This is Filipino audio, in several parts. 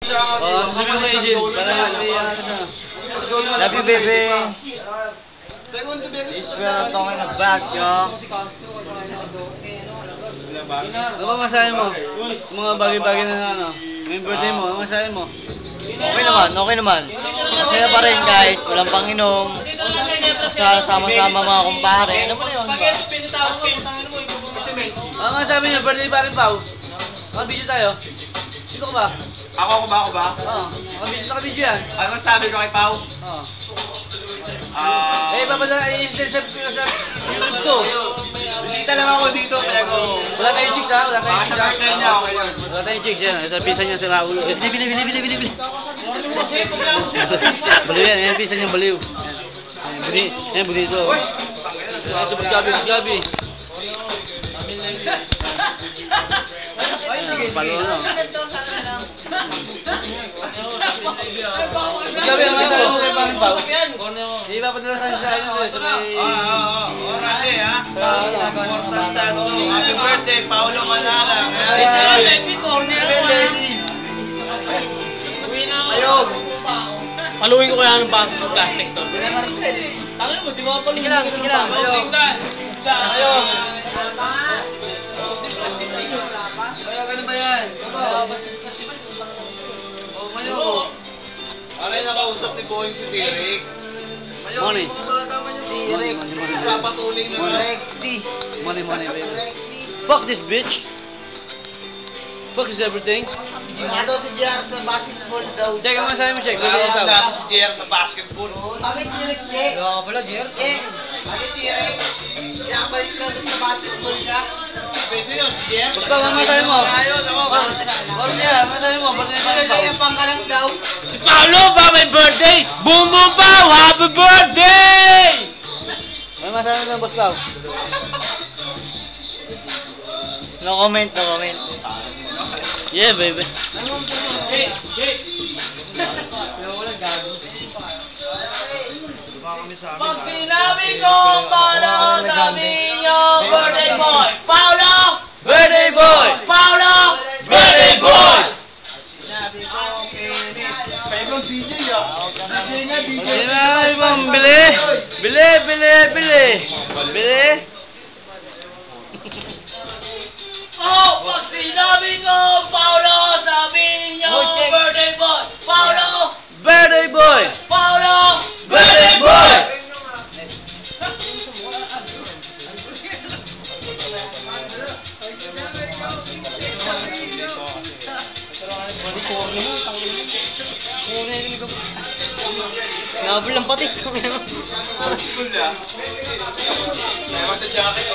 Oh, sabi mo kay Jill. Para love you, baby. Israel, talking about yo. Ano masahe mo? Mga bagay-bagay na ano? May birthday mo, ano masahe mo? Okay naman, okay naman. Kaya pa rin guys, walang panginom. Sama-sama mga kumpare. Ano ba yun ba? Ano nga sabi niya, birthday pa rin Pao? Mga-video tayo. Sino ka ba? Ako ba? Oo, naka-video yan. Ano sabi ko kay Pao? Oo. Papadala, i-intercept ko sa YouTube to. Bisita lang ako dito, kaya ko... Wala tayong chicks ha? Wala tayong chicks ha? Wala tayong chicks yan. Sa pisa niya sa Raulo. Bili. Baliw yan. Yan pisa niya baliw. Yan bonito. Gabi. Palo no. Gabi ang mga mo kay Paring Pao. Di ba padala sa ano Orale ha. Happy birthday, Paolo Manala. Ayog. Paluin ko kaya ng plastic to. Tangin mo, di mo pa sige lang. Ayog. Ganun ba yan? Mayo. Aray, nakausap ni Boeing si Derek. Money. Papatuloy na Money, baby. Fuck this bitch. Fuck is everything. Ano si JR sa basketball daw? Check mo sa mo, check. Wala na si JR sa basketball. Bakit Derek check? Wala ka pala, JR. Bakit Derek? Yakabalik ka sa basketball ka? Pwede yun, si JR. Basta mamatay mo. Ayun, ako. Wala niya, mamatay mo. Basta Kaya pangkalang daw? Si Paolo ba may birthday? Boom boom pow! Happy birthday! may masabi ng boss Pao. No comment. Yeah, baby. Pag sinabi ko, paano sabi niyo, birthday boy? Paolo! Birthday boy! Paolo! Birthday boy! Sinabi ko, Pagod DJ ah. Hindi na ibang bili. oh, pag sinabi ko, Paolo, sabi niyo, birthday boy! Paolo! Birthday boy! Paolo! Birthday boy! Nabul lang pati. Cool ah. Meron sa jacket.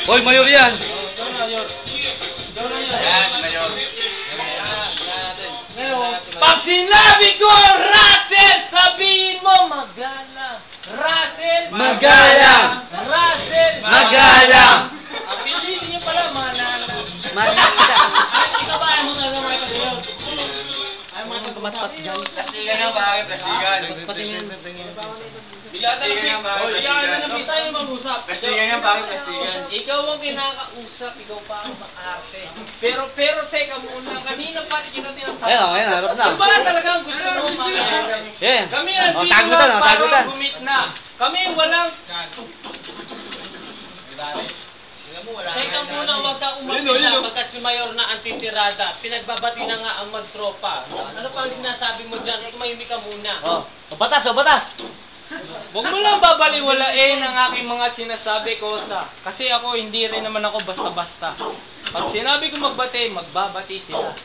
Hoy, mayor yan. Pag sinabi ko, Russell, sabihin mo, magalang. Russell, Magalang. Russell, Magalang. Ang pinili niyo pala, manala. Maganda. Ikaw ba, ayaw mo nga lang mga pagkakas? Ayaw mo nga Matpat dyan. Plastikan na bakit? Plastikan. Bilahan na naman tayo mag-usap. Plastikan yan bakit? Plastikan. Ikaw ang kinakausap, ikaw pa ang maarte. Pero teka muna, kanina pa rin kita tinasabi. Ayan, harap na. Kung ba talagang gusto mo maarte? Yeah. Kami nandito tagutan, na tagutan. para gumit na. Kami walang... Teka muna, huwag ka umapila pagkat si Mayor na antitirada. Pinagbabati na nga ang magtropa. Ano pa ang sinasabi mo dyan? Tumahimik ka muna. Batas. Huwag mo lang babaliwalain ang aking mga sinasabi ko kasi ako hindi rin naman ako basta-basta. Pag sinabi ko magbabati sila.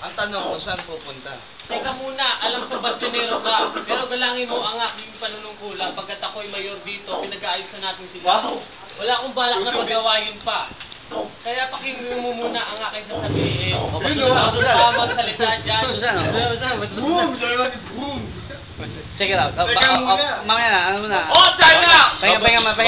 Ang tanong kung saan pupunta? Teka muna, alam ko bastinero ka, pero galangin mo ang aking panunungkulan pagkat ako'y mayor dito, pinag-aayos na natin sila. Wala akong balak na pagawain pa. Kaya pakinggan mo muna ang aking sasabihin. Ako pa magsalita dyan. Check it out. Teka muna. Mamaya na, ano muna? Oh, time na! Pahinga.